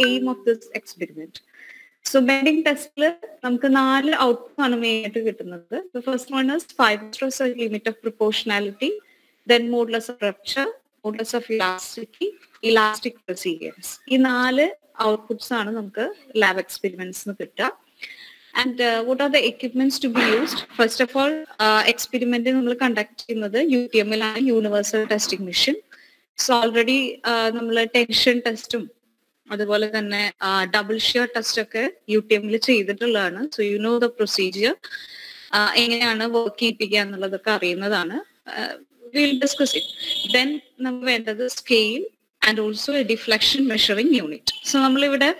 aim of this experiment? So bending test നമുക്ക് 4 outputs ആണ് main ആയിട്ട് കിട്ടുന്നത്. The first one is fiber stress or limit of proportionality, then modulus of rupture, modulus of elasticity, elastic resilience. ഈ 4 outputs ആണ് നമുക്ക് lab experiments കിട്ടുക. And what are the equipments to be used? First of all, experiment നമ്മൾ conduct ചെയ്യുന്നത് UTM ലാണ്, Universal Testing Machine. So already നമ്മൾ tension ടെസ്റ്റും അതുപോലെ തന്നെ ഡബിൾ ഷിയർ ടെസ്റ്റ് ഒക്കെ UTM ചെയ്തിട്ടുള്ളതാണ്. So you know the procedure, എങ്ങനെയാണ് വർക്ക് ചെയ്യിപ്പിക്കുക എന്നുള്ളതൊക്കെ അറിയുന്നതാണ്. Will discuss it. ദെൻ നമുക്ക് വേണ്ടത് scale and also A deflection measuring unit. So നമ്മളിവിടെ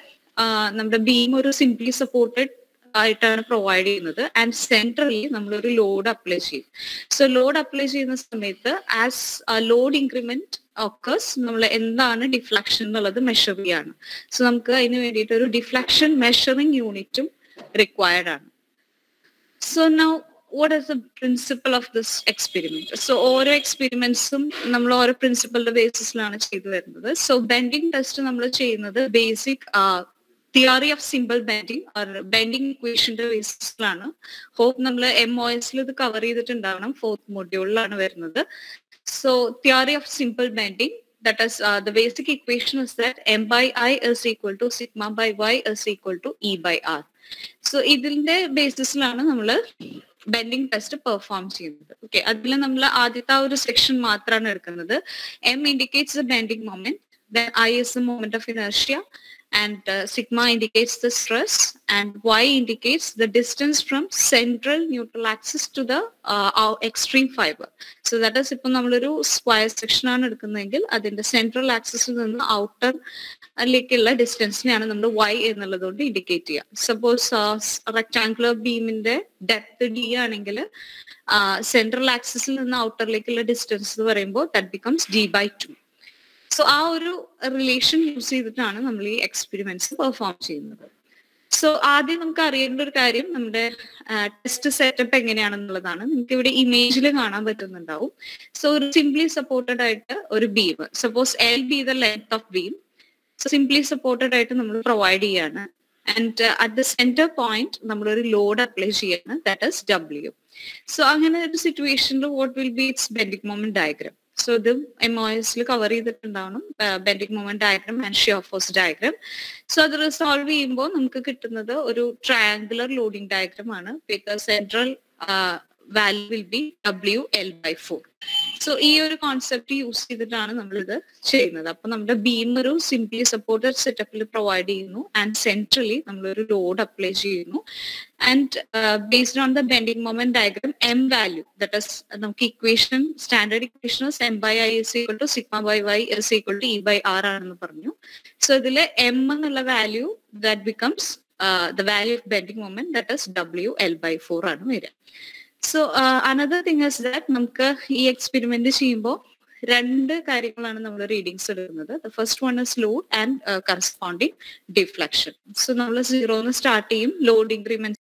നമ്മുടെ ബീം ഒരു സിംപ്ലി സപ്പോർട്ടഡ് ആയിട്ടാണ് പ്രൊവൈഡ് ചെയ്യുന്നത് ആൻഡ് സെൻട്രലി നമ്മളൊരു ലോഡ് അപ്ലൈ ചെയ്യും. സോ ലോഡ് അപ്ലൈ ചെയ്യുന്ന സമയത്ത് ആസ് ലോഡ് ഇൻക്രിമെന്റ് ഓക്കേഴ്സ് നമ്മൾ എന്താണ് ഡിഫ്ലക്ഷൻ എന്നുള്ളത് മെഷർ ചെയ്യാണ്. സോ നമുക്ക് അതിന് വേണ്ടിയിട്ട് ഒരു ഡിഫ്ലക്ഷൻ മെഷറിംഗ് യൂണിറ്റും റിക്വയർഡ് ആണ്. So now what is the principle of this experiment? So ഓരോ എക്സ്പെരിമെന്റ്സും നമ്മൾ ഓരോ പ്രിൻസിപ്പലിന്റെ ബേസിസിലാണ് ചെയ്തു വരുന്നത്. സോ ബെൻഡിങ് ടെസ്റ്റ് നമ്മൾ ചെയ്യുന്നത് basic theory of simple bending or bending ഇക്വേഷന്റെ ബേസിസിലാണ്. ഹോപ്പ് നമ്മൾ MOS ഇത് കവർ ചെയ്തിട്ടുണ്ടാവണം, 4th മൊഡ്യൂളിലാണ് വരുന്നത്. So theory of simple bending, that is the basic equation is that m by I is equal to sigma by y is equal to E by R. So ഇതിന്റെ ബേസിസിലാണ് നമ്മൾ bending test perform ചെയ്യുന്നത്. Okay, അതിൽ നമ്മൾ ആദ്യത്തെ ഒരു section മാത്രമാണ് എടുക്കുന്നത്. M indicates the bending moment, then I is the moment of inertia, and sigma indicates the stress, and y indicates the distance from central neutral axis to the extreme fiber. So that is ipo nammalloru square section aanu edukkunnengil adinte central axis il ninnu outer lekkulla distance neയാണ് നമ്മൾ y എന്നുള്ളതുകൊണ്ട് indicate ചെയ്യുക. Suppose rectangular ബീമിന്റെ depth d ആണെങ്കിൽ central ആക്സിസിൽ നിന്ന് ഔട്ടറിലേക്കുള്ള distance എന്ന് പറയുമ്പോൾ ദാറ്റ് ബിക്കംസ് d/2. സോ ആ ഒരു റിലേഷൻ യൂസ് ചെയ്തിട്ടാണ് നമ്മൾ ഈ എക്സ്പെരിമെന്റ്സ് പെർഫോം ചെയ്യുന്നത്. സോ ആദ്യം നമുക്ക് അറിയേണ്ട ഒരു കാര്യം നമ്മുടെ ടെസ്റ്റ് സെറ്റപ്പ് എങ്ങനെയാണെന്നുള്ളതാണ്. നിങ്ങൾക്ക് ഇവിടെ ഇമേജിൽ കാണാൻ പറ്റുന്നുണ്ടാവും. സോ ഒരു സിംപ്ലി സപ്പോർട്ടഡ് ആയിട്ട് ഒരു beam, suppose L be the length of beam, so simply supported ആയിട്ട് നമ്മൾ പ്രൊവൈഡ് ചെയ്യാണ്. And at the center point നമ്മളൊരു ലോഡ് അപ്ലൈ ചെയ്യാണ്, ദാറ്റ് ഈസ് W. സോ അങ്ങനെ ഒരു സിറ്റുവേഷനിൽ what will be its bending moment diagram. So ഇത് MOS cover ചെയ്തിട്ടുണ്ടാവണം, bending moment diagram and shear force diagram. So അത് റിസോൾവ് ചെയ്യുമ്പോൾ നമുക്ക് കിട്ടുന്നത് ഒരു ട്രയാങ്കുലർ ലോഡിംഗ് ഡയഗ്രാം ആണ്. വിത്ത് central value will be WL/4. So ഈ ഒരു കോൺസെപ്റ്റ് യൂസ് ചെയ്തിട്ടാണ് നമ്മളിത് ചെയ്യുന്നത്. അപ്പൊ നമ്മുടെ ബീം ഒരു സിംപ്ലി സപ്പോർട്ടഡ് സെറ്റപ്പിൽ പ്രൊവൈഡ് ചെയ്യുന്നു ആൻഡ് സെൻട്രലി നമ്മളൊരു ലോഡ് അപ്ലൈ ചെയ്യുന്നു. And based on the bending moment diagram M value, that is നമുക്ക് equation standard equation M/I is equal to sigma by y is equal to E by R ആണെന്ന് പറഞ്ഞു. So ഇതില് M എന്നുള്ള value that becomes the value of bending moment, that is WL/4 ആണ് വരിക. So another thing is that നമുക്ക് ഈ experiment ചെയ്യുമ്പോൾ 2 കാര്യങ്ങളാണ് നമ്മൾ റീഡിങ്സ് എടുക്കുന്നത്. The first one is load and corresponding deflection. So നമ്മൾ 0 സ്റ്റാർട്ട് ചെയ്യും, ലോഡ് ഇൻക്രിമെന്റ്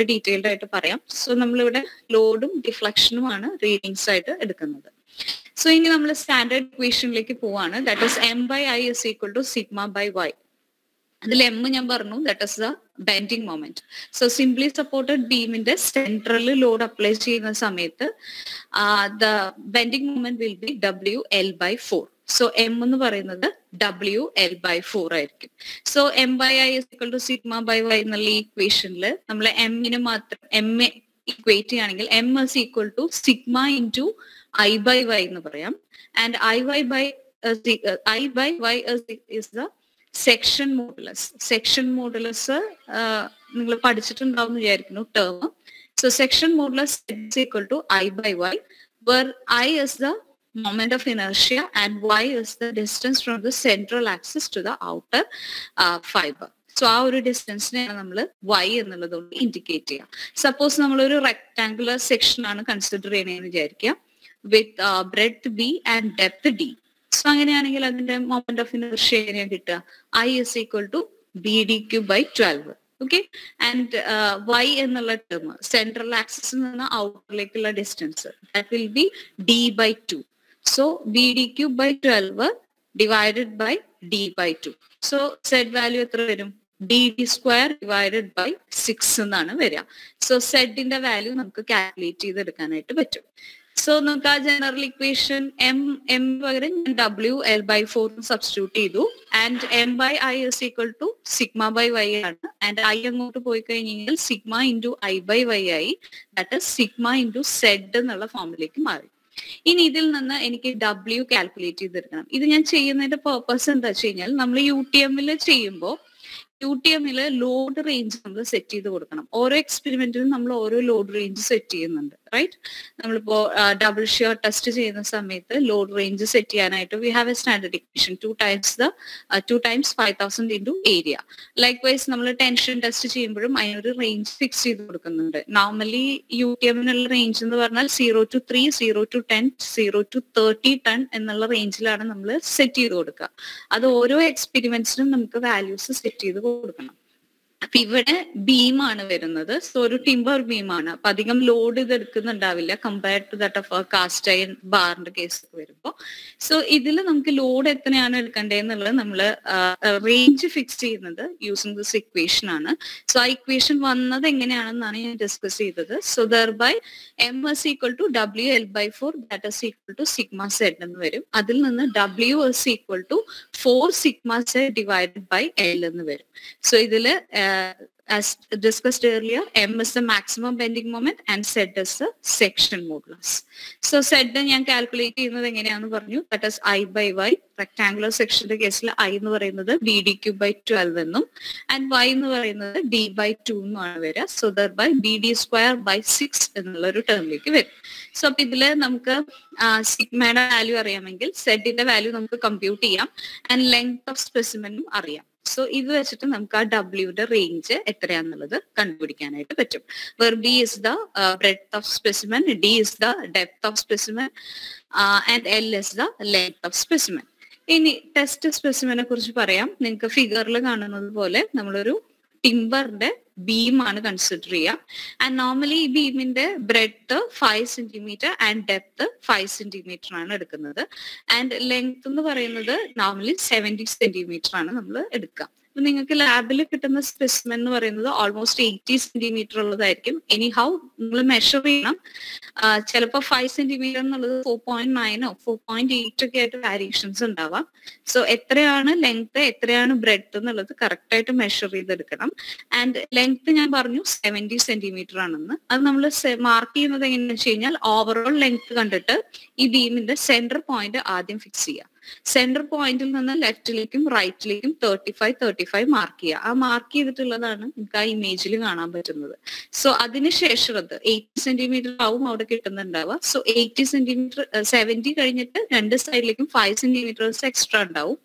ഡീറ്റെയിൽഡ് ആയിട്ട് പറയാം. സോ നമ്മളിവിടെ ലോഡും ഡിഫ്ലക്ഷനുമാണ് റീഡിങ്സ് ആയിട്ട് എടുക്കുന്നത്. സോ ഇനി നമ്മൾ സ്റ്റാൻഡേർഡ് ഇക്വേഷനിലേക്ക് പോവാണ്. That is M/I is equal to sigma by y. അതിൽ M ഞാൻ പറഞ്ഞു, that is the bending moment. So simply supported ബീമിന്റെ സെൻട്രൽ ലോഡ് അപ്ലൈ ചെയ്യുന്ന സമയത്ത് the bending moment will be WL/4. So M എന്ന് പറയുന്നത് WL/4 ആയിരിക്കും. So M/I is equal to sigma by y എന്നുള്ള ഈ ഇക്വേഷനിൽ നമ്മൾ എമ്മിന് മാത്രം M ഇക്വേറ്റ് ചെയ്യുകയാണെങ്കിൽ M is equal to sigma into I/y എന്ന് പറയാം. And I/y is the section modulus. Section modulus നിങ്ങൾ പഠിച്ചിട്ടുണ്ടാവും എന്ന് വിചാരിക്കുന്നു term. So section modulus is equal to I/y, where I is the moment of inertia, and y is the distance from the central axis to the outer fiber. So ആ ഒരു ഡിസ്റ്റൻസിനെയാണ് നമ്മൾ y എന്നുള്ളതുകൊണ്ട് indicate ചെയ്യുക. Suppose നമ്മളൊരു rectangular section ആണ് consider ചെയ്യണമെന്ന് വിചാരിക്കുക, with breadth b and depth d. So അങ്ങനെയാണെങ്കിൽ അതിന്റെ മൊമെന്റ് ഓഫ് ഇനർഷ്യ എങ്ങനെയാണ് കിട്ടുക? I is equal to bdq/12. Okay, and y എന്നുള്ള ടേം സെൻട്രൽ ആക്സിസിൽ നിന്ന് ഔട്ടറിലേക്കുള്ള distance, that will be d/2. So bdq/12 divided by d/2. So z value എത്ര വരും? dd² divided by 6 എന്നാണ് വരിക. സോ സെഡിന്റെ വാല്യൂ നമുക്ക് കാൽക്കുലേറ്റ് ചെയ്തെടുക്കാനായിട്ട് പറ്റും. സോ നമുക്ക് ആ ജനറൽ ഇക്വേഷൻ എം പകരം ഞാൻ WL/4 സബ്സ്റ്റിറ്റ്യൂട്ട് ചെയ്തു, and m/I is equal to σ/y ആണ്. ആൻഡ് I അങ്ങോട്ട് പോയി കഴിഞ്ഞാൽ സിഗ്മ ഇൻറ്റു I/y ആയി, that is sigma into Z എന്നുള്ള ഫോമിലേക്ക് മാറി. ഇനി ഇതിൽ നിന്ന് എനിക്ക് W കാൽക്കുലേറ്റ് ചെയ്തെടുക്കണം. ഇത് ഞാൻ ചെയ്യുന്നതിന്റെ പേർപ്പസ് എന്താ വെച്ച് കഴിഞ്ഞാൽ, നമ്മൾ UTM ചെയ്യുമ്പോൾ UTM ലോഡ് റേഞ്ച് നമ്മൾ സെറ്റ് ചെയ്ത് കൊടുക്കണം. ഓരോ എക്സ്പെരിമെന്റിനും നമ്മൾ ഓരോ ലോഡ് റേഞ്ച് സെറ്റ് ചെയ്യുന്നുണ്ട്, റൈറ്റ്? നമ്മളിപ്പോ ഡബിൾ ഷിയർ ടെസ്റ്റ് ചെയ്യുന്ന സമയത്ത് ലോഡ് റേഞ്ച് സെറ്റ് ചെയ്യാനായിട്ട് we have a standard equation 2 times 5000 into area. Likewise നമ്മൾ ടെൻഷൻ ടെസ്റ്റ് ചെയ്യുമ്പോഴും അതിനൊരു റേഞ്ച് ഫിക്സ് ചെയ്ത് കൊടുക്കുന്നുണ്ട്. നോർമലി UTM റേഞ്ച് എന്ന് പറഞ്ഞാൽ 0 to 3, 0 to 10, 0 to 30 ടൺ എന്നുള്ള റേഞ്ചിലാണ് നമ്മൾ സെറ്റ് ചെയ്ത് കൊടുക്കുക. അത് ഓരോ എക്സ്പെരിമെന്റ്സിനും നമുക്ക് വാല്യൂസ് സെറ്റ് ചെയ്ത് കൊടുക്കണം. അപ്പൊ ഇവിടെ ബീമാണ് വരുന്നത്. സോ ഒരു ടിമ്പർ ബീമാണ്. അപ്പൊ അധികം ലോഡ് ഇത് എടുക്കുന്നുണ്ടാവില്ല compared to that of cast iron ബാറിന്റെ കേസ് വരുമ്പോൾ. സോ ഇതിൽ നമുക്ക് ലോഡ് എത്രയാണ് എടുക്കേണ്ടതെന്നുള്ളത് നമ്മൾ റേഞ്ച് ഫിക്സ് ചെയ്യുന്നത് യൂസിങ് ദിസ് ഇക്വേഷൻ ആണ്. സോ ആ ഇക്വേഷൻ വന്നത് എങ്ങനെയാണെന്നാണ് ഞാൻ ഡിസ്കസ് ചെയ്തത്. So thereby m is equal to WL/4, that is equal to sigma z എന്ന് വരും. അതിൽ നിന്ന് W is equal to 4 sigma z divided by L എന്ന് വരും. സോ ഇതില് as discussed earlier, m is the maximum bending moment and z is the section modulus. So z ഞാൻ calculate ചെയ്യുന്നത് എങ്ങനെയാണെന്ന് പറഞ്ഞു. That is I/y. റെക്ടാങ്കുലർ സെക്ഷന്റെ കേസിൽ I എന്ന് പറയുന്നത് bdq/12 എന്നും ആൻഡ് y എന്ന് പറയുന്നത് d/2 എന്നുമാണ് വരിക. സോ ദർബൈ bd²/6 എന്നുള്ള ഒരു ടേമിലേക്ക് വരും. സോ അപ്പൊ ഇതില് നമുക്ക് സിഗ്മയുടെ വാല്യൂ അറിയാമെങ്കിൽ സെഡിന്റെ വാല്യൂ നമുക്ക് കമ്പ്യൂട്ട് ചെയ്യാം, ആൻഡ് ലെങ്ത് ഓഫ് സ്പെസിമെനും അറിയാം. സോ ഇത് വെച്ചിട്ട് നമുക്ക് ആ ഡബ്ല്യൂയുടെ റേഞ്ച് എത്രയാന്നുള്ളത് കണ്ടുപിടിക്കാനായിട്ട് പറ്റും. Where B is the breadth of specimen, D is the depth of specimen, and L is the length of specimen. ഇനി ടെസ്റ്റ് സ്പെസിമെനെ കുറിച്ച് പറയാം. നിങ്ങൾക്ക് ഫിഗറിൽ കാണുന്നത് പോലെ നമ്മളൊരു ടിമ്പറിന്റെ ബീമാണ് കൺസിഡർ ചെയ്യുക. ആൻഡ് നോർമലി ഈ ബീമിന്റെ breadth 5 cm and depth 5 cm ആണ് എടുക്കുന്നത്. ആൻഡ് ലെങ്ത് എന്ന് പറയുന്നത് നോർമലി 70 cm ആണ് നമ്മൾ എടുക്കുക. അപ്പൊ നിങ്ങൾക്ക് ലാബിൽ കിട്ടുന്ന സ്പെസിമെൻ എന്ന് പറയുന്നത് ഓൾമോസ്റ്റ് 80 cm ഉള്ളതായിരിക്കും. എനി ഹൗ നിങ്ങൾ മെഷർ ചെയ്യണം. ചിലപ്പോൾ 5 cm എന്നുള്ളത് 4.9 4.8 ഒക്കെ ആയിട്ട് വാരിയേഷൻസ് ഉണ്ടാവാം. സോ എത്രയാണ് ലെങ്ത് എത്രയാണ് ബ്രെഡ്ത്ത് എന്നുള്ളത് കറക്റ്റ് ആയിട്ട് മെഷർ ചെയ്തെടുക്കണം. ആൻഡ് ലെങ്ത് ഞാൻ പറഞ്ഞു 70 cm ആണെന്ന്. അത് നമ്മൾ മാർക്ക് ചെയ്യുന്നത് എങ്ങനെയാണെന്ന് വെച്ച് കഴിഞ്ഞാൽ ഓവറോൾ ലെങ്ത് കണ്ടിട്ട് ഈ ബീമിന്റെ സെന്റർ പോയിന്റ് ആദ്യം ഫിക്സ് ചെയ്യുക. സെന്റർ പോയിന്റിൽ നിന്ന് ലെഫ്റ്റിലേക്കും റൈറ്റിലേക്കും 35 മാർക്ക് ചെയ്യുക. ആ മാർക്ക് ചെയ്തിട്ടുള്ളതാണ് നമുക്ക് ആ ഇമേജിൽ കാണാൻ പറ്റുന്നത്. സോ അതിനുശേഷം അത് 80 cm ആവും അവിടെ കിട്ടുന്നുണ്ടാവുക. സോ 80 cm 70 കഴിഞ്ഞിട്ട് രണ്ട് സൈഡിലേക്കും 5 cm എക്സ്ട്രാ ഉണ്ടാവും.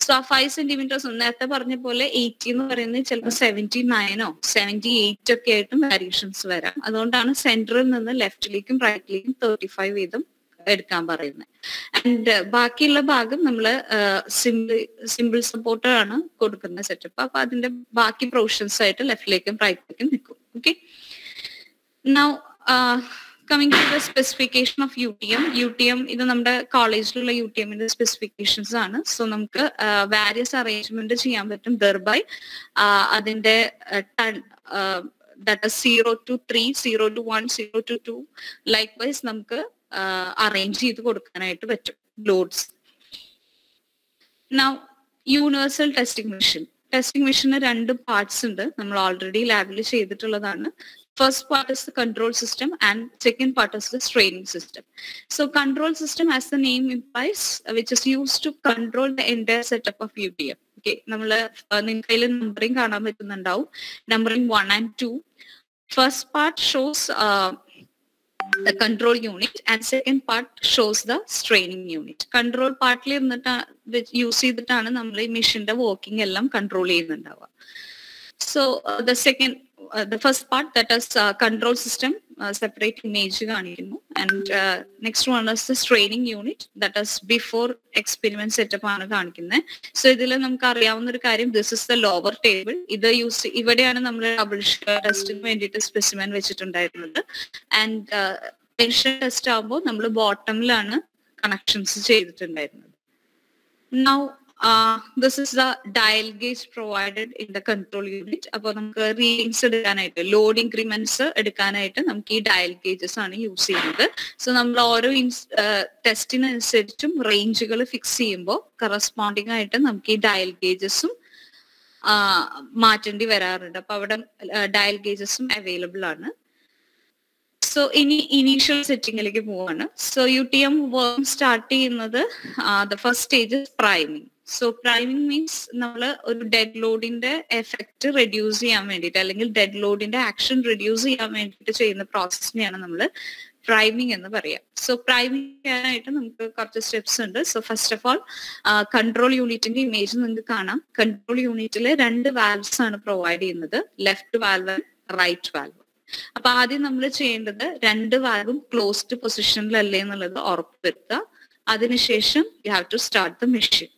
സോ ആ 5 cm നേരത്തെ പറഞ്ഞ പോലെ 80 എന്ന് പറയുന്നത് ചിലപ്പോൾ 79 78 ഒക്കെ ആയിട്ടും വാരിയേഷൻസ് വരാം. അതുകൊണ്ടാണ് സെന്ററിൽ നിന്ന് ലെഫ്റ്റിലേക്കും റൈറ്റിലേക്കും 35 വീതം എടുക്കാൻ പറയുന്നത്. ആൻഡ് ബാക്കിയുള്ള ഭാഗം നമ്മള് സിമ്പിൾ സപ്പോർട്ടർ ആണ് കൊടുക്കുന്ന സെറ്റപ്പ്. അപ്പൊ അതിന്റെ ബാക്കി പ്രൊവിഷൻസ് ആയിട്ട് ലെഫ്റ്റിലേക്കും റൈറ്റിലേക്കും നിൽക്കും. Okay, now coming to the specification of UTM ഇത് നമ്മുടെ കോളേജിലുള്ള UTMന്റെ സ്പെസിഫിക്കേഷൻസ് ആണ്. സോ നമുക്ക് വാരിയസ് അറേഞ്ച്മെന്റ് ചെയ്യാൻ പറ്റും. ദർബൈ അതിന്റെ ton that is 0 to 3, 0 to 1, 0 to 2 likewise നമുക്ക് അറേഞ്ച് ചെയ്ത് കൊടുക്കാനായിട്ട് പറ്റും ലോഡ്സ്. നൗ യൂണിവേഴ്സൽ ടെസ്റ്റിംഗ് മെഷീന് 2 പാർട്സ് ഉണ്ട്. നമ്മൾ ഓൾറെഡി ലാബിൽ ചെയ്തിട്ടുള്ളതാണ്. First part is the control system and second part is the straining system. So control system, as the name implies, which is used to control the entire setup of UTM. Okay, നമ്മള് നിങ്ങൾക്ക് numbering കാണാൻ പറ്റുന്നുണ്ടാവും. Numbering 1 and 2. First part shows the control unit, and second part shows the straining unit. Control partly which use ചെയ്തിട്ടാണ് നമ്മൾ ഈ മെഷീന്റെ working എല്ലാം control ചെയ്യുന്നുണ്ടാവുക. So the first part, that is control system, separate image കാണിക്കുന്നു, and next one is the straining unit, that is before experiment setup ആണ് കാണിക്കുന്നത്. So ഇതിൽ നമുക്ക് അറിയാവുന്ന ഒരു കാര്യം, this is the lower table. ഇത് ഇവിടെയാണ് നമ്മൾ ഡബിൾ ടെസ്റ്റിന് വേണ്ടിയിട്ട് സ്പെസിമെൻ വെച്ചിട്ടുണ്ടായിരുന്നത്, ആൻഡ് ടെൻഷൻ ടെസ്റ്റ് ആകുമ്പോൾ നമ്മൾ ബോട്ടമിലാണ് കണക്ഷൻസ് ചെയ്തിട്ടുണ്ടായിരുന്നത്. Now this is the dial gauge provided in the control unit. അപ്പോൾ നമുക്ക് റീഡിങ്സ് എടുക്കാനായിട്ട്, ലോഡ് ഇൻക്രിമെന്റ്സ് എടുക്കാനായിട്ട് നമുക്ക് ഈ ഡയൽ ഗേജസ് ആണ് യൂസ് ചെയ്യുന്നത്. സോ നമ്മൾ ഓരോ ടെസ്റ്റിനനുസരിച്ചും റേഞ്ചുകൾ ഫിക്സ് ചെയ്യുമ്പോൾ കറസ്പോണ്ടിങ് ആയിട്ട് നമുക്ക് ഈ ഡയൽ ഗേജസും മാറ്റേണ്ടി വരാറുണ്ട്. അപ്പൊ അവിടെ ഡയൽ ഗേജസും അവൈലബിൾ ആണ്. സോ ഇനി ഇനീഷ്യൽ സെറ്റിംഗിലേക്ക് പോവാണ്. സോ UTM വർക്ക് സ്റ്റാർട്ട് ചെയ്യുന്നത് the first stage priming. So priming means നമ്മൾ ഒരു ഡെഡ് ലോഡിന്റെ എഫക്ട് റെഡ്യൂസ് ചെയ്യാൻ വേണ്ടിയിട്ട്, അല്ലെങ്കിൽ ഡെഡ് ലോഡിന്റെ ആക്ഷൻ റെഡ്യൂസ് ചെയ്യാൻ വേണ്ടിയിട്ട് ചെയ്യുന്ന പ്രോസസ്സിനെയാണ് നമ്മൾ പ്രൈമിങ് എന്ന് പറയാം. സോ പ്രൈമിങ് ചെയ്യാനായിട്ട് നമുക്ക് കുറച്ച് സ്റ്റെപ്സ് ഉണ്ട്. So first of all control യൂണിറ്റിന്റെ ഇമേജ് നിങ്ങൾക്ക് കാണാം. കൺട്രോൾ യൂണിറ്റിൽ 2 വാൽവ്സ് ആണ് പ്രൊവൈഡ് ചെയ്യുന്നത്, left valve and right valve. അപ്പൊ ആദ്യം നമ്മൾ ചെയ്യേണ്ടത് 2 വാൽവും ക്ലോസ്ഡ് പൊസിഷനിലല്ലേ എന്നുള്ളത് ഉറപ്പുവരുത്തുക. അതിനുശേഷം you have to start the machine.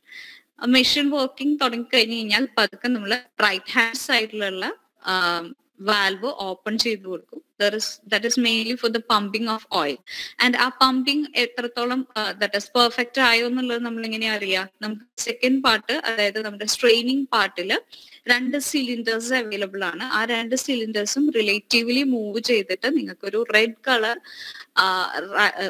Machine working തുടങ്ങി കഴിഞ്ഞ് കഴിഞ്ഞാൽ പതുക്കെ നമ്മൾ റൈറ്റ് ഹാൻഡ് സൈഡിലുള്ള വാൽവ് ഓപ്പൺ ചെയ്ത് കൊടുക്കും. that is mainly for the pumping of oil, and ആ പമ്പിങ് എത്രത്തോളം that is പെർഫെക്റ്റ് ആയോ എന്നുള്ളത് നമ്മൾ എങ്ങനെ അറിയാം? നമുക്ക് സെക്കൻഡ് പാർട്ട്, അതായത് നമ്മുടെ സ്ട്രെയിനിങ് പാർട്ടില് 2 സിലിണ്ടേഴ്സ് അവൈലബിൾ ആണ്. ആ 2 സിലിണ്ടേഴ്സും റിലേറ്റീവ്ലി മൂവ് ചെയ്തിട്ട് നിങ്ങൾക്ക് ഒരു റെഡ് കളർ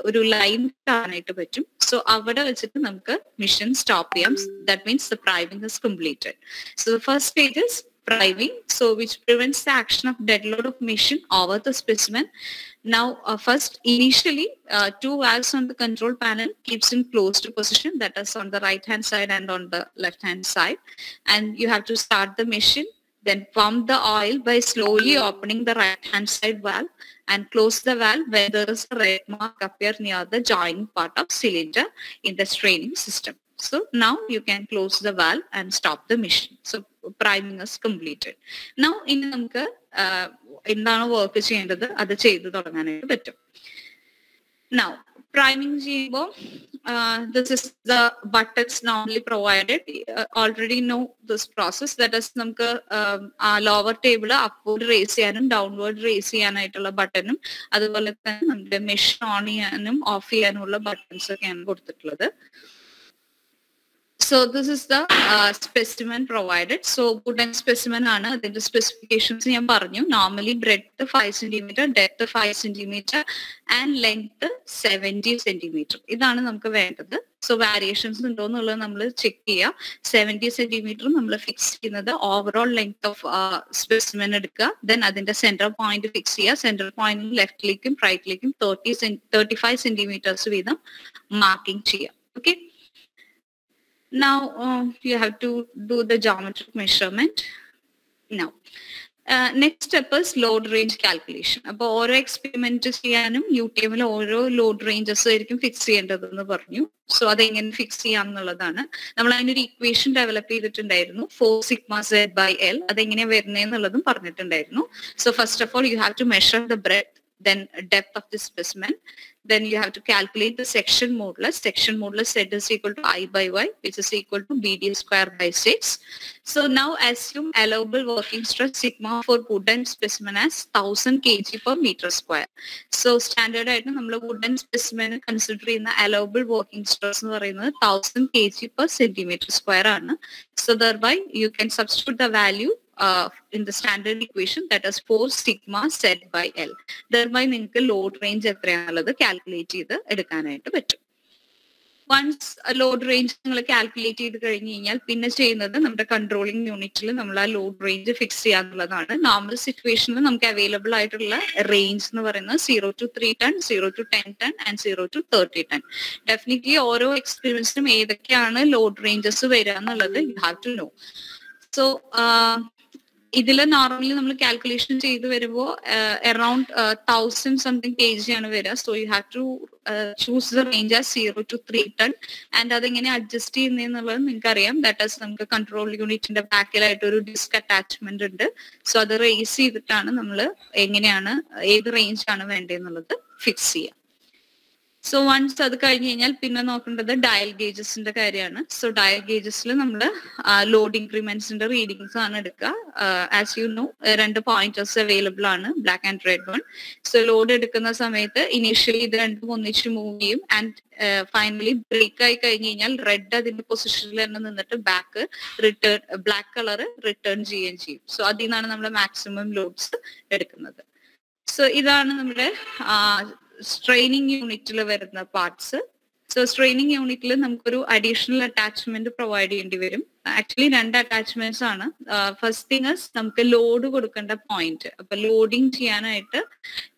ഒരു ലൈൻ കാണാനായിട്ട് പറ്റും. സോ അവിടെ വെച്ചിട്ട് നമുക്ക് മിഷൻ സ്റ്റോപ്പ് ചെയ്യാം. That means the priming is completed. So the first stage is priming, so which prevents the action of dead load of machine over the specimen. Now first, initially 2 valves on the control panel keeps in closed position, that is on the right hand side and on the left hand side, and you have to start the machine, then pump the oil by slowly opening the right hand side valve and close the valve when there is a red mark appear near the joining part of cylinder in the straining system. So now you can close the valve and stop the machine. So priming is completed. Now ഇനി നമുക്ക് എന്താണ് work ചെയ്യേണ്ടത് അത് ചെയ്ത് തുടങ്ങാനായിട്ട് പറ്റും. Now priming ചെയ്യുമ്പോൾ this is the buttons normally provided. Already know this process, that is നമുക്ക് lower table upward raise ചെയ്യാനും ഡൗൺവേർഡ് റേസ് ചെയ്യാനായിട്ടുള്ള ബട്ടണും, അതുപോലെ തന്നെ നമ്മുടെ മെഷീൻ ഓൺ ചെയ്യാനും ഓഫ് ചെയ്യാനുമുള്ള ബട്ടൺസ് ഒക്കെയാണ് കൊടുത്തിട്ടുള്ളത്. So this is the specimen provided. So wooden specimen ആണ്. അതിന്റെ സ്പെസിഫിക്കേഷൻസ് ഞാൻ പറഞ്ഞു. Normally breadth 5 cm, depth 5 cm and length 70 cm. ഇതാണ് നമുക്ക് വേണ്ടത്. സോ വാരിയേഷൻസ് ഉണ്ടോ എന്നുള്ളത് നമ്മൾ ചെക്ക് ചെയ്യുക. 70 cm നമ്മൾ ഫിക്സ് ചെയ്യുന്നത് ഓവറോൾ ലെങ്ത് ഓഫ് സ്പെസിമെൻ എടുക്കുക. ദെൻ അതിന്റെ സെന്റർ പോയിന്റ് ഫിക്സ് ചെയ്യുക. സെന്റർ പോയിന്റ് ലെഫ്റ്റിലേക്കും റൈറ്റിലേക്കും 35 cm വീതം മാർക്കിംഗ് ചെയ്യുക. Okay. Now you have to do the geometric measurement. Now next step is load range calculation. അപ്പോൾ ഓരോ എക്സ്പെരിമെന്റ് ചെയ്യാനും UTM ഓരോ ലോഡ് റേഞ്ചസ് ആയിരിക്കും ഫിക്സ് ചെയ്യേണ്ടതെന്ന് പറഞ്ഞു. സോ അതെങ്ങനെ ഫിക്സ് ചെയ്യാം എന്നുള്ളതാണ്. നമ്മൾ അതിനൊരു ഇക്വേഷൻ ഡെവലപ്പ് ചെയ്തിട്ടുണ്ടായിരുന്നു, 4 sigma z/L. അതെങ്ങനെയാ വരുന്നതെന്നുള്ളതും പറഞ്ഞിട്ടുണ്ടായിരുന്നു. So first of all you have to measure the breadth, then depth of the specimen. Then you have to calculate the section modulus. Section modulus Z is equal to I/Y, which is equal to BD square by 6. So now assume allowable working stress sigma for wooden specimen as 1000 kg per meter square. So standard ആയിട്ട് നമ്മൾ wooden specimen consider ചെയ്യുന്ന allowable working stress എന്ന് പറയുന്നത് 1000 kg per centimeter square ആണ്. So thereby you can substitute the value in the standard equation, that is 4 sigma z/L. thereby നിങ്ങൾക്ക് load range എത്രയാണുള്ളത് calculate ചെയ്ത് എടുക്കാനായിട്ട് പറ്റും. വൺസ് ലോഡ് റേഞ്ച് നിങ്ങൾ calculate ചെയ്ത് കഴിഞ്ഞ് കഴിഞ്ഞാൽ പിന്നെ ചെയ്യുന്നത് നമ്മുടെ കൺട്രോളിംഗ് യൂണിറ്റിൽ നമ്മൾ ആ ലോഡ് റേഞ്ച് ഫിക്സ് ചെയ്യാന്നുള്ളതാണ്. നോർമൽ സിറ്റുവേഷനിൽ നമുക്ക് അവൈലബിൾ ആയിട്ടുള്ള റേഞ്ച് എന്ന് പറയുന്നത് 0 to 3 ton, 0 to 10 ton and 0 to 30 ton. Definitely ഓരോ എക്സ്പീരിയൻസിനും ഏതൊക്കെയാണ് ലോഡ് റേഞ്ചസ് വരിക എന്നുള്ളത് you have to know. So ഇതിൽ നോർമലി നമ്മൾ കാൽക്കുലേഷൻ ചെയ്ത് വരുമ്പോൾ അറൌണ്ട് 1000 സംതിങ് kg ആണ് വരിക. So you have to choose the range as 0 to 3 ton. And അതെങ്ങനെ അഡ്ജസ്റ്റ് ചെയ്യുന്നതെന്നുള്ളത് നിങ്ങൾക്ക് അറിയാം. ദാറ്റ് ഈസ് നമുക്ക് കൺട്രോൾ യൂണിറ്റിന്റെ ബാക്കിലായിട്ട് ഒരു ഡിസ്ക് അറ്റാച്ച്മെന്റ് ഉണ്ട്. സോ അത് റേസ് ചെയ്തിട്ടാണ് നമ്മൾ എങ്ങനെയാണ് ഏത് റേഞ്ച് ആണ് വേണ്ടതെന്നുള്ളത് ഫിക്സ് ചെയ്യുക. സോ വൺസ് അത് കഴിഞ്ഞ് കഴിഞ്ഞാൽ പിന്നെ നോക്കേണ്ടത് ഡയൽ ഗേജസിന്റെ കാര്യമാണ്. സോ ഡയൽ ഗേജസിൽ നമ്മൾ ലോഡ് ഇൻക്രിമെന്റ്സിന്റെ റീഡിങ്സ് ആണ് എടുക്കുക. As you know 2 pointers available ആണ്, black and red one. So load എടുക്കുന്ന സമയത്ത് ഇനീഷ്യലി ഇത് രണ്ടും ഒന്നിച്ച് മൂവ് ചെയ്യും. ആൻഡ് ഫൈനലി ബ്രേക്ക് ആയി കഴിഞ്ഞ് കഴിഞ്ഞാൽ റെഡ് അതിന്റെ പൊസിഷനിൽ തന്നെ നിന്നിട്ട് ബ്ലാക്ക് കളർ റിട്ടേൺ ചെയ്യുകയും ചെയ്യും. സോ അതിൽ നിന്നാണ് നമ്മൾ മാക്സിമം ലോഡ്സ് എടുക്കുന്നത്. സോ ഇതാണ് നമ്മുടെ സ്ട്രെയിനിങ് യൂണിറ്റിൽ വരുന്ന പാർട്സ്. സോ സ്ട്രെയിനിങ് യൂണിറ്റിൽ നമുക്കൊരു അഡീഷണൽ അറ്റാച്ച്മെന്റ് പ്രൊവൈഡ് ചെയ്യേണ്ടി വരും. ആക്ച്വലി 2 അറ്റാച്ച്മെന്റ്സ് ആണ്. ഫസ്റ്റ് തിങ് ഇസ് നമുക്ക് ലോഡ് കൊടുക്കേണ്ട പോയിന്റ്. അപ്പൊ ലോഡിങ് ചെയ്യാനായിട്ട്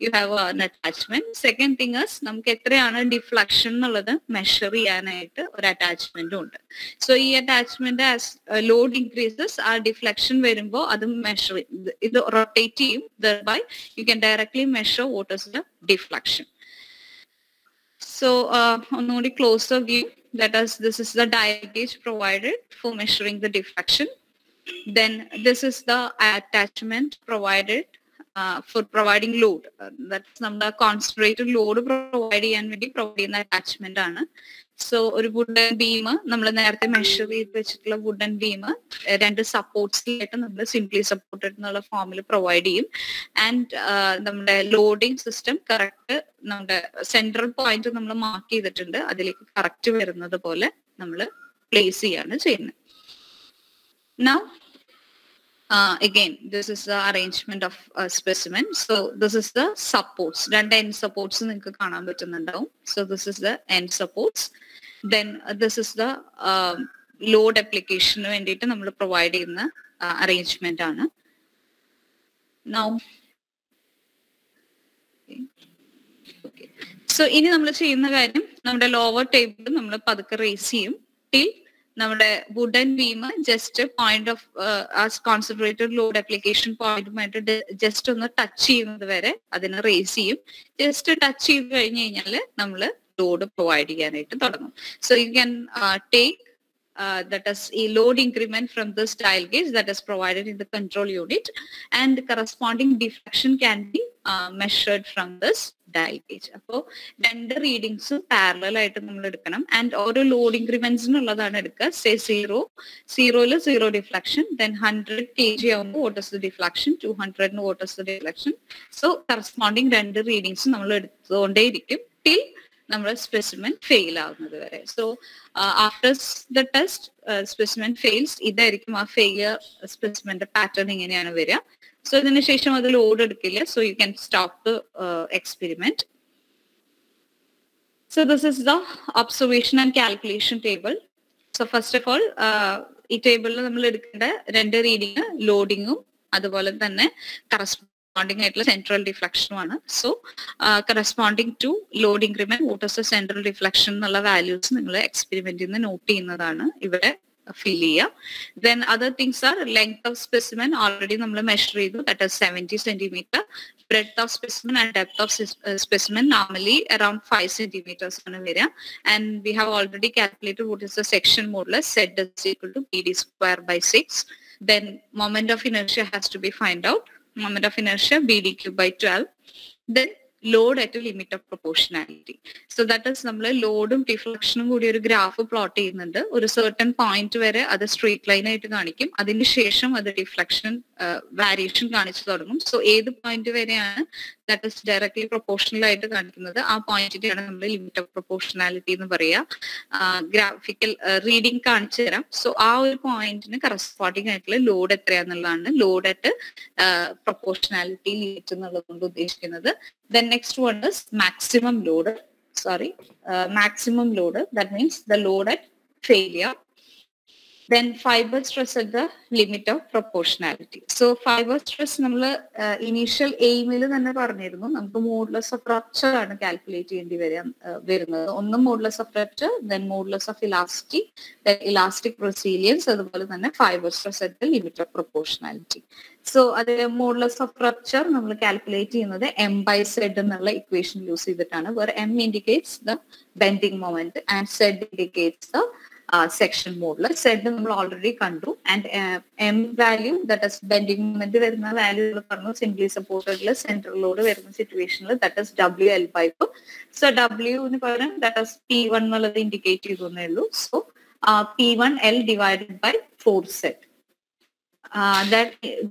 you have an attachment. Second thing is നമുക്ക് എത്രയാണ് ഡിഫ്ലക്ഷൻ എന്നുള്ളത് മെഷർ ചെയ്യാനായിട്ട് ഒരു അറ്റാച്ച്മെന്റും ഉണ്ട്. സോ ഈ അറ്റാച്ച്മെന്റ് ആസ് ലോഡ് ഇൻക്രീസസ് ആ ഡിഫ്ലക്ഷൻ വരുമ്പോൾ അത് മെഷർ ഇത് റൊട്ടേറ്റ് ചെയ്യും. thereby you can directly measure what is the deflection. So only closer view, that is, this is the dial gauge provided for measuring the deflection. Then this is the attachment provided for providing load. That's the concentrated load provide ചെയ്യാൻ വേണ്ടി provide ചെയ്യുന്ന attachment ആണ്. So ഒരു wooden beam നമ്മൾ നേരത്തെ measure ചെയ്ത് വെച്ചിട്ടുള്ള wooden beam 2 സപ്പോർട്ട്സിലായിട്ട് നമ്മൾ സിംപ്ലി സപ്പോർട്ടഡ് എന്നുള്ള ഫോമിൽ പ്രൊവൈഡ് ചെയ്യും. ആൻഡ് നമ്മുടെ ലോഡിംഗ് സിസ്റ്റം കറക്റ്റ് നമ്മുടെ സെൻട്രൽ പോയിന്റ് നമ്മൾ മാർക്ക് ചെയ്തിട്ടുണ്ട്, അതിലേക്ക് കറക്റ്റ് വരുന്നത് പോലെ നമ്മൾ പ്ലേസ് ചെയ്യാണ് ചെയ്യുന്നത്. Now again, this is the arrangement of specimen. So this is the supports. 2 end supports നിങ്ങൾക്ക് കാണാൻ പറ്റുന്നുണ്ടാവും. So this is the end supports. Then this is the load application വേണ്ടിയിട്ട് നമ്മൾ പ്രൊവൈഡ് ചെയ്യുന്ന അറേഞ്ച്മെന്റ് ആണ്. Now okay. So ഇനി നമ്മൾ ചെയ്യുന്ന കാര്യം, നമ്മുടെ ലോവർ ടേബിൾ നമ്മൾ പതുക്കെ റേസ് ചെയ്യും till നമ്മുടെ wooden beam just point of concentrated load application പോയിന്റുമായിട്ട് ജസ്റ്റ് ഒന്ന് ടച്ച് ചെയ്യുന്നത് വരെ അതിനെ റേസ് ചെയ്യും. ജസ്റ്റ് ടച്ച് ചെയ്ത് കഴിഞ്ഞ് കഴിഞ്ഞാൽ നമ്മൾ ലോഡ് പ്രൊവൈഡ് ചെയ്യാനായിട്ട് തുടങ്ങും. So you can take that is a load increment from this dial gauge that is provided in the control unit, and corresponding deflection can be measured from this dial gauge. അപ്പോൾ 2 റീഡിങ്സും parallel ആയിട്ട് നമ്മൾ എടുക്കണം. And ഓരോ load ഇൻക്രിമെന്റ്സിനുള്ളതാണ് എടുക്കുക. Say 0 0 deflection, then 100 kg ആകുമ്പോൾ what is the deflection, 200 what is the deflection. So corresponding 2 റീഡിങ്സും നമ്മൾ എടുത്തുകൊണ്ടേയിരിക്കും till നമ്മുടെ specimen fail ആവുന്നത് വരെ. So after the test specimen fails, ഇതായിരിക്കും ആ ഫെയിലിയർ സ്പെസിമെന്റെ പാറ്റേൺ ഇങ്ങനെയാണ് വരിക. സോ ഇതിന് ശേഷം അത് ലോഡ് എടുക്കില്ല. So you can stop the experiment. So this is the observation and calculation table. So first of all ഈ ടേബിളിൽ നമ്മൾ എടുക്കേണ്ട 2 റീഡിങ് ലോഡിങ്ങും അതുപോലെ തന്നെ ആയിട്ടുള്ള സെൻട്രൽ ഡിഫ്ലക്ഷനുമാണ്. So corresponding to load increment what is the central deflection എന്നുള്ള വാല്യൂസ് നിങ്ങൾ എക്സ്പെരിമെന്റിൽ നിന്ന് നോട്ട് ചെയ്യുന്നതാണ് ഇവിടെ ഫിൽ ചെയ്യുക. Then other things are length of specimen already നമ്മൾ മെഷർ ചെയ്തു, that is 70 centimeter. breadth of specimen and depth of specimen normally around 5 centimeters ആണ് വരിക. And we have already calculated what is the section modulus. Z is equal to PD square by 6. Then moment of inertia has to be find out. Moment of inertia BDQ by 12. Then load at a limit of proportionality. So that is നമ്മൾ ലോഡും ഡിഫ്ലക്ഷനും കൂടി ഒരു graph plot ചെയ്യുന്നുണ്ട്. ഒരു certain point വരെ അത് straight line ആയിട്ട് കാണിക്കും. അതിനുശേഷം അത് ഡിഫ്ലക്ഷൻ വാരിയേഷൻ കാണിച്ചു തുടങ്ങും. സോ ഏത് പോയിന്റ് വരെയാണ് ദാറ്റ് ഇസ് ഡയറക്ട്ലി പ്രൊപ്പോർഷണൽ ആയിട്ട് കാണിക്കുന്നത്, ആ പോയിന്റിനെയാണ് നമ്മൾ ലിമിറ്റ് ഓഫ് പ്രൊപ്പോർഷണാലിറ്റി എന്ന് പറയുക. ഗ്രാഫിക്കൽ റീഡിംഗ് കാണിച്ചു തരാം. സോ ആ ഒരു പോയിന്റിന് കറസ്പോണ്ടിങ് ആയിട്ടുള്ള ലോഡ് എത്രയാന്നുള്ളതാണ് ലോഡ് അറ്റ് പ്രൊപ്പോർഷണാലിറ്റി ലിമിറ്റ് എന്നുള്ളത് കൊണ്ട് ഉദ്ദേശിക്കുന്നത്. Then next one is maximum load. Maximum load. That means the load at failure. Then fiber stress at the limit of proportionality. So fiber stress നമ്മൾ initial എയിമിൽ തന്നെ പറഞ്ഞിരുന്നു, നമുക്ക് modulus of rupture ആണ് calculate ചെയ്യേണ്ടി വരുന്നത്. ഒന്ന് modulus of rupture, then modulus of elasticity, then elastic resilience, അതുപോലെ തന്നെ fiber stress at the limit of proportionality. So അത് മോഡുലസ് ഓഫ് റപ്ചർ നമ്മൾ കാൽക്കുലേറ്റ് ചെയ്യുന്നത് M/Z എന്നുള്ള ഇക്വേഷൻ യൂസ് ചെയ്തിട്ടാണ്, where M indicates the bending moment and Z indicates the section modulus. Z നമ്മൾ already കണ്ടു. And M value, that is bending moment വരുന്ന value പറഞ്ഞു simply സപ്പോർട്ടഡിൽ സെൻട്രലിലോട് വരുന്ന സിറ്റുവേഷനിൽ that is WL/4. So W പകരം that is P1 എന്നുള്ളത് indicate ചെയ്തേ ഉള്ളൂ. So P1L divided by 4Z.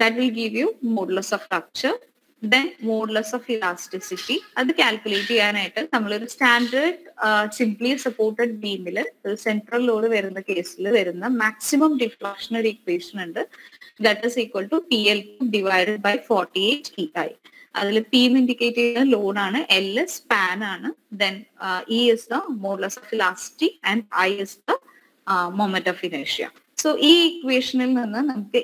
That will give you modulus of rupture. Then modulus of elasticity. അത് calculate ചെയ്യാനായിട്ട് നമ്മളൊരു സ്റ്റാൻഡേർഡ് സിംപ്ലി സപ്പോർട്ടഡ് ബീമിൽ സെൻട്രൽ ലോഡ് വരുന്ന കേസിൽ വരുന്ന മാക്സിമം ഡിഫ്ലക്ഷണറി ഇക്വേഷൻ ഉണ്ട്. That is equal to PL divided by 48 EI. അതിൽ P ഇൻഡിക്കേറ്റ് ചെയ്യുന്ന ലോഡ് ആണ്, L സ്പാൻ ആണ്, then E is the modulus of elasticity and I is the moment of inertia. So ഈ ഇക്വേഷനിൽ നിന്ന് നമുക്ക്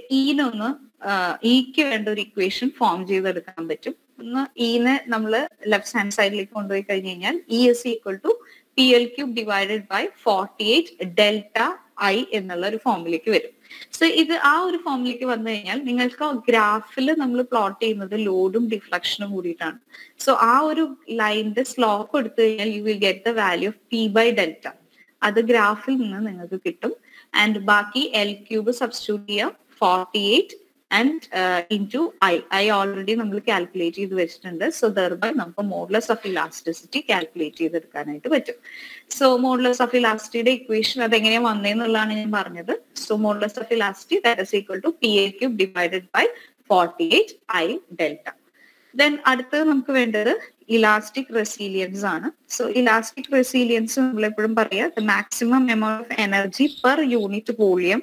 ഇക്ക് വേണ്ട ഒരു ഇക്വേഷൻ ഫോം ചെയ്തെടുക്കാൻ പറ്റും. ഒന്ന് ഇനെ നമ്മൾ ലെഫ്റ്റ് ഹാൻഡ് സൈഡിലേക്ക് കൊണ്ടുപോയി കഴിഞ്ഞ് കഴിഞ്ഞാൽ E is equal to PL³ divided by 48 delta I എന്നുള്ള ഒരു ഫോമിലേക്ക് വരും. സോ ഇത് ആ ഒരു ഫോമിലേക്ക് വന്നു കഴിഞ്ഞാൽ നിങ്ങൾക്ക് ഗ്രാഫിൽ നമ്മൾ പ്ലോട്ട് ചെയ്യുന്നത് ലോഡും ഡിഫ്ലക്ഷനും കൂടിയിട്ടാണ്. സോ ആ ഒരു ലൈനിന്റെ സ്ലോപ്പ് എടുത്തു കഴിഞ്ഞാൽ you will get the value of P/delta. അത് ഗ്രാഫിൽ നിന്ന് നിങ്ങൾക്ക് കിട്ടും. ആൻഡ് ബാക്കി L³ സബ്സ്റ്റിറ്റ്യൂട്ട് ചെയ്യുക 48 ആൻഡ് ഇൻറ്റു I ഓൾറെഡി നമ്മൾ കാൽക്കുലേറ്റ് ചെയ്ത് വെച്ചിട്ടുണ്ട്. സോ ദർബൈ നമുക്ക് മോഡുലസ് ഓഫ് ഇലാസ്റ്റിസിറ്റി കാൽക്കുലേറ്റ് ചെയ്തെടുക്കാനായിട്ട് പറ്റും. സോ മോഡുലസ് ഓഫ് ഇലാസ്റ്റിയുടെ ഇക്വേഷൻ അതെങ്ങനെയാണ് വന്നതെന്നുള്ളതാണ് ഞാൻ പറഞ്ഞത്. So modulus of elasticity that is equal to PL³ divided by 48 I delta. Then അടുത്തത് നമുക്ക് വേണ്ടത് ഇലാസ്റ്റിക് റെസീലിയൻസ് ആണ്. സോ ഇലാസ്റ്റിക് റെസീലിയൻസ് നമ്മൾ എപ്പോഴും പറയാം the maximum amount of energy per unit volume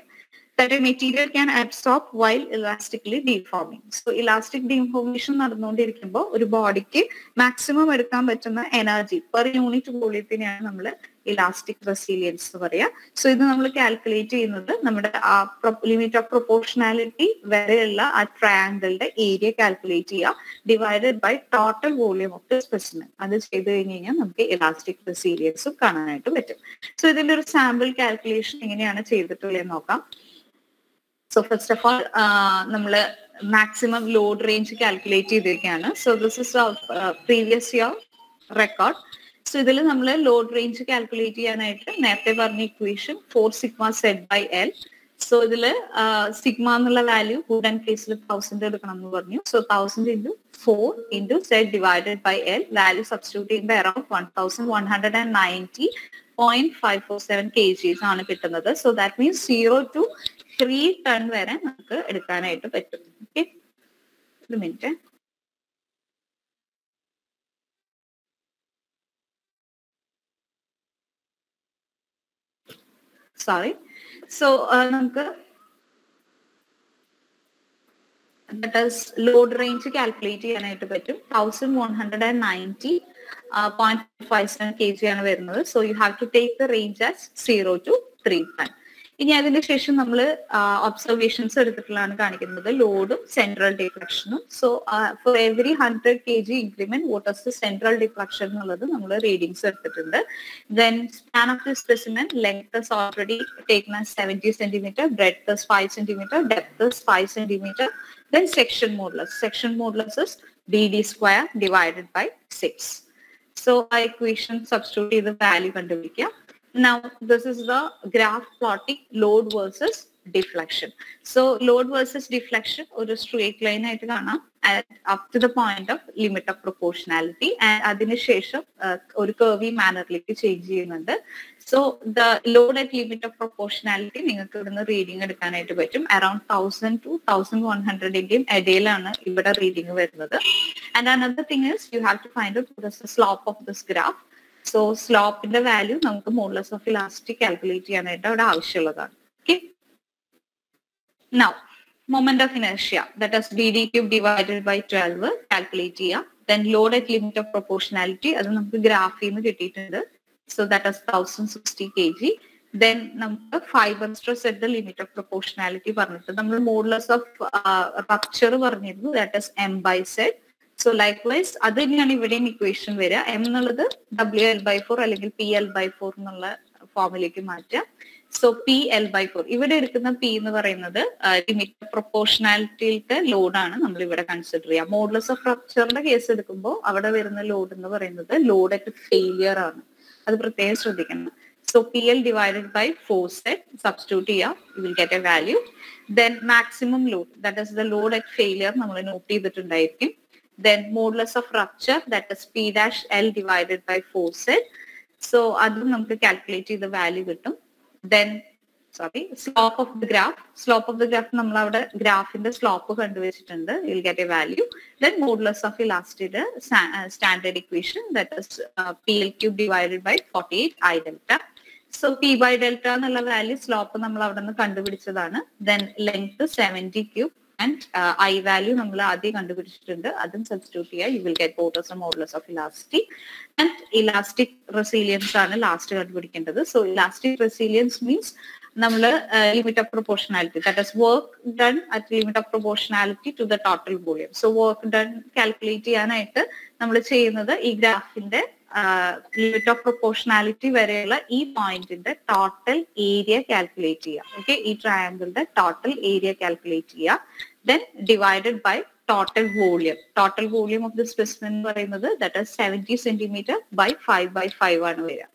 that a material can absorb while elastically deforming. So elastic deformation നടന്നുകൊണ്ടിരിക്കുമ്പോൾ ഒരു ബോഡിക്ക് മാക്സിമം എടുക്കാൻ പറ്റുന്ന എനർജി പെർ യൂണിറ്റ് വോളിയത്തിനെയാണ് നമ്മൾ ഇലാസ്റ്റിക് റെസീലിയൻസ് എന്ന് പറയാം. സോ ഇത് നമ്മൾ കാൽക്കുലേറ്റ് ചെയ്യുന്നത് നമ്മുടെ ആ ലിമിറ്റ് ഓഫ് പ്രൊപ്പോർഷണാലിറ്റി വരെയുള്ള ആ ട്രയാങ്കിളുടെ ഏരിയ കാൽക്കുലേറ്റ് ചെയ്യുക divided by total volume of the specimen. അത് ചെയ്ത് കഴിഞ്ഞ് കഴിഞ്ഞാൽ നമുക്ക് ഇലാസ്റ്റിക് റെസീലിയൻസും കാണാനായിട്ട് പറ്റും. സോ ഇതിന്റെ ഒരു സാമ്പിൾ കാൽക്കുലേഷൻ എങ്ങനെയാണ് ചെയ്തിട്ടുള്ളത് നോക്കാം. So first of all, നമ്മൾ മാക്സിമം ലോഡ് റേഞ്ച് കാൽക്കുലേറ്റ് ചെയ്തിരിക്കുകയാണ്. So this is previous year record. So ഇതിൽ നമ്മൾ ലോഡ് റേഞ്ച് കാൽക്കുലേറ്റ് ചെയ്യാനായിട്ട് നേരത്തെ പറഞ്ഞ ഇക്വേഷൻ 4σZ/L. സോ ഇതിൽ സിഗ്മ എന്നുള്ള വാല്യൂ വുഡൻ കേസിൽ 1000 എടുക്കണം എന്ന് പറഞ്ഞു. So 1000 into 4 into Z divided by L. Value substitute ചെയ്യുമ്പോൾ അറൌണ്ട് 1190.547 kgs ആണ് കിട്ടുന്നത്. So that means 0 to 3 ton വരെ നമുക്ക് എടുക്കാനായിട്ട് പറ്റും. ഓക്കെ, ഒരു മിനിറ്റ്. സോറി. സോ നമുക്ക് ലോഡ് റേഞ്ച് കാൽക്കുലേറ്റ് ചെയ്യാനായിട്ട് പറ്റും. 1190.57 kg ആണ് വരുന്നത്. So you have to take the range as 0 to 3 ton. ഇനി അതിന് ശേഷം നമ്മൾ ഒബ്സർവേഷൻസ് എടുത്തിട്ടുള്ളതാണ് കാണിക്കുന്നത് ലോഡും സെൻട്രൽ ഡിഫ്ലക്ഷനും. So for every 100 kg increment what is the central deflection എന്നുള്ളത് നമ്മൾ റീഡിങ്സ് എടുത്തിട്ടുണ്ട്. Then span of the specimen length is already taken as 70 cm, breadth is 5 cm, depth is 5 cm. Then section modulus. Section modulus is BD square divided by 6. So our equation substitute the value കണ്ടുപിടിക്കുക. Now this is the graph plotting load versus deflection. So load versus deflection ഒരു straight line ആയിട്ട് കാണാം up to the point of limit of proportionality, and അതിനുശേഷം ഒരു curvy mannerലേക്ക് change ചെയ്യുന്നുണ്ട്. So the load at limit of proportionality നിങ്ങൾക്ക് ഇവിടുന്ന് reading എടുക്കാനായിട്ട് പറ്റും. അറൌണ്ട് 1000 to 1100 ഇടയിലാണ് ഇവിടെ റീഡിങ് വരുന്നത്. And another thing is you have to find out what is the slope of this graph. So സ്ലോപ്പിന്റെ വാല്യൂ നമുക്ക് മോഡുലസ് ഓഫ് ഇലാസ്റ്റിറ്റി കാൽക്കുലേറ്റ് ചെയ്യാനായിട്ട് അവിടെ ആവശ്യമുള്ളതാണ്. Okay, now moment of inertia, that is BD³ divided by 12 calculate ചെയ്യുക. Then load at limit of proportionality അത് നമുക്ക് ഗ്രാഫിൽ നിന്ന് കിട്ടിയിട്ടുണ്ട്. So that is 1060 kg. Then നമുക്ക് fiber stress at the limit of proportionality പറഞ്ഞിട്ട് നമ്മൾ modulus of rupture പറഞ്ഞിരുന്നു, that is m by z. So likewise അത് തന്നെയാണ് ഇവിടെയും ഇക്വേഷൻ വരിക. m എന്നുള്ളത് WL/4 അല്ലെങ്കിൽ PL/4 എന്നുള്ള ഫോമിലേക്ക് മാറ്റുക. സോ PL/4 ഇവിടെ എടുക്കുന്ന P എന്ന് പറയുന്നത് ലിമിറ്റ് പ്രൊപ്പോർഷണാലിറ്റിയിലത്തെ ലോഡാണ് നമ്മൾ ഇവിടെ കൺസിഡർ ചെയ്യുക. മോഡുലസ് ഓഫ് റപ്ചറിന്റെ കേസ് എടുക്കുമ്പോൾ അവിടെ വരുന്ന ലോഡ് എന്ന് പറയുന്നത് ലോഡ് അറ്റ് ഫെയിലിയർ ആണ്. അത് പ്രത്യേകം ശ്രദ്ധിക്കണം. So PL divided by 4Z, substitute here, you will get a value. Then maximum load, that is the load at failure, നമ്മൾ not ചെയ്തിട്ടുണ്ടായിരിക്കും. Then modulus of rupture, that is P dash L divided by 4Z. So അതും നമുക്ക് calculate ചെയ്ത value കിട്ടും. Then slope of the graph നമ്മൾ അവിടെ ഗ്രാഫിന്റെ slope കണ്ടുവച്ചിട്ടുണ്ട്. You'll get a value. Then modulus of elasticity, standard equation, that is PL cube divided by 48 I delta. So P by delta എന്നുള്ള value slope നമ്മൾ അവിടെ നിന്ന് കണ്ടുപിടിച്ചതാണ്. Then length 70 cube and I value നമ്മൾ ആദ്യം കണ്ടുപിടിച്ചിട്ടുണ്ട്. അതും substitute ചെയ്യുക. You will get both as a modulus of elasticity and elastic resilience ആണ് last കണ്ടുപിടിക്കേണ്ടത്. So elastic resilience means നമ്മൾ limit of proportionality, that is work done at limit of proportionality to the total volume. So work done calculate ചെയ്യാനായിട്ട് നമ്മൾ ചെയ്യുന്നത് ഈ ഗ്രാഫിന്റെ limit of proportionality വരെയുള്ള ഈ പോയിന്റിന്റെ ടോട്ടൽ ഏരിയ കാൽക്കുലേറ്റ് ചെയ്യുക. ഓക്കെ, ഈ ട്രയാങ്കിളിന്റെ ടോട്ടൽ ഏരിയ കാൽക്കുലേറ്റ് ചെയ്യുക. Then divided by total volume. Total volume of the specimen എന്ന് പറയുന്നത് ദാറ്റ് ഇസ് 70 സെന്റിമീറ്റർ ബൈ 5/5 ആണ് വരിക.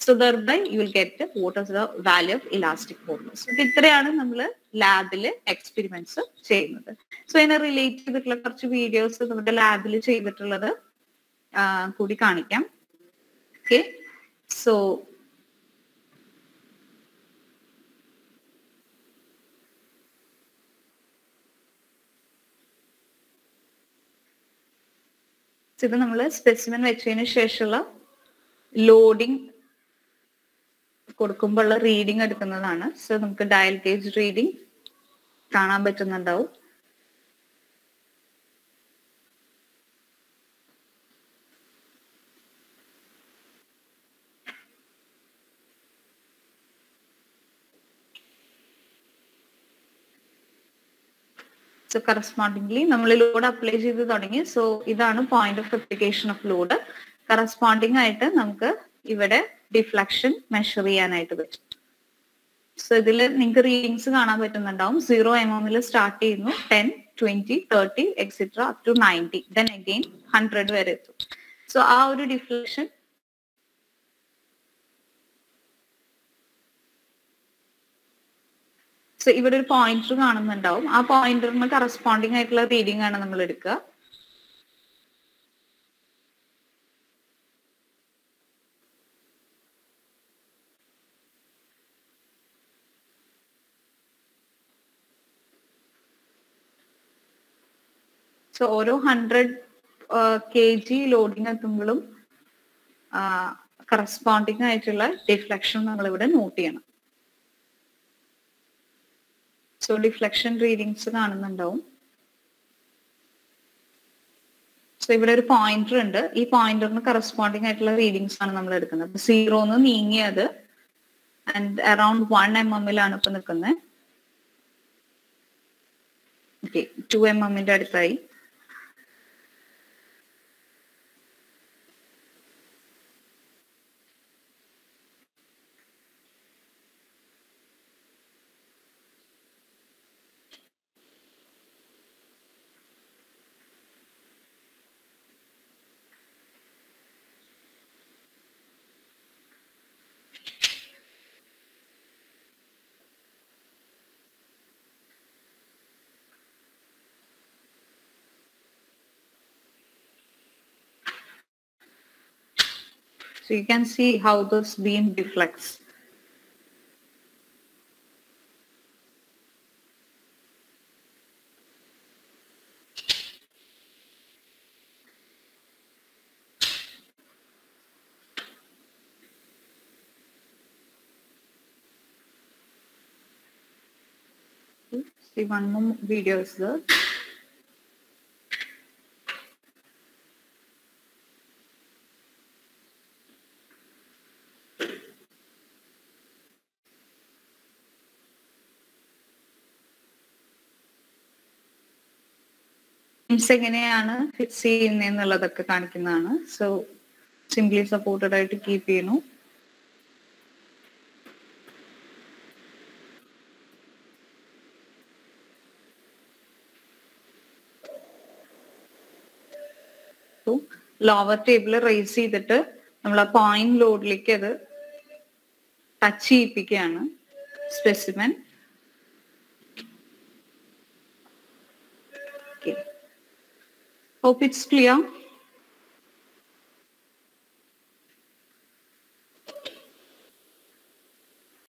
So thereby you will get what is the value of elastic modulus. ഇത്രയാണ് നമ്മൾ ലാബിൽ എക്സ്പെരിമെന്റ്സ് ചെയ്യുന്നത്. സോ ഇതിനെ റിലേറ്റ് ചെയ്തിട്ടുള്ള കുറച്ച് വീഡിയോസ് നമ്മുടെ ലാബിൽ ചെയ്തിട്ടുള്ളത് കൂടി കാണിക്കാം. ഓക്കെ, സോ ഇത് നമ്മൾ സ്പെസിമെൻ വെച്ചതിന് ശേഷമുള്ള ലോഡിംഗ് കൊടുക്കുമ്പോഴുള്ള റീഡിങ് എടുക്കുന്നതാണ്. സോ നമുക്ക് ഡയൽ ഗേജ് റീഡിങ് കാണാൻ പറ്റുന്നുണ്ടാവും. സോ കറസ്പോണ്ടിംഗ്ലി നമ്മൾ ലോഡ് അപ്ലൈ ചെയ്ത് തുടങ്ങി. സോ ഇതാണ് point of application of load. Corresponding ആയിട്ട് നമുക്ക് ഇവിടെ ഡിഫ്ലക്ഷൻ മെഷർ ചെയ്യാനായിട്ട് പറ്റും. സോ ഇതിൽ നിങ്ങൾക്ക് റീഡിങ്സ് കാണാൻ പറ്റുന്നുണ്ടാവും. 0 mm സ്റ്റാർട്ട് ചെയ്യുന്നു, 10, 20, 30 etcetera up to 90, then again 100 വരെ എത്തും. സോ ആ ഒരു ഡിഫ്ലക്ഷൻ സോ ഇവിടെ ഒരു പോയിന്റർ കാണുന്നുണ്ടാവും. ആ പോയിന്ററിന് കറസ്പോണ്ടിങ് ആയിട്ടുള്ള റീഡിംഗ് ആണ് നമ്മൾ എടുക്കുക. സോ ഓരോ 100 kg ലോഡിങ് എത്തുമ്പോഴും കറസ്പോണ്ടിങ് ആയിട്ടുള്ള ഡിഫ്ലക്ഷൻ നമ്മൾ ഇവിടെ നോട്ട് ചെയ്യണം. സോ ഡിഫ്ലക്ഷൻ റീഡിങ്സ് കാണുന്നുണ്ടാവും. സോ ഇവിടെ ഒരു പോയിന്റർ ഉണ്ട്. ഈ പോയിന്ററിന് കറസ്പോണ്ടിങ് ആയിട്ടുള്ള റീഡിങ്സ് ആണ് നമ്മൾ എടുക്കുന്നത്. 0 നീങ്ങിയത് ആൻഡ് അറൌണ്ട് 1 mm ഇപ്പൊ നിൽക്കുന്നത്. ഓക്കെ, 2 mm അടുത്തായി. So you can see how this beam deflects. See one more video is there. എങ്ങനെയാണ് ഫിക്സ് ചെയ്യുന്നതെന്നുള്ളതൊക്കെ കാണിക്കുന്നതാണ്. സോ സിംപ്ലി സപ്പോർട്ടഡ് ആയിട്ട് കീപ്പ് ചെയ്യുന്നു. ലോവർ ടേബിൾ റേസ് ചെയ്തിട്ട് നമ്മൾ ആ പോയിന്റ് ലോഡിലേക്ക് അത് ടച്ച് ചെയ്യിപ്പിക്കുകയാണ് specimen. Okay. Hope it's clear.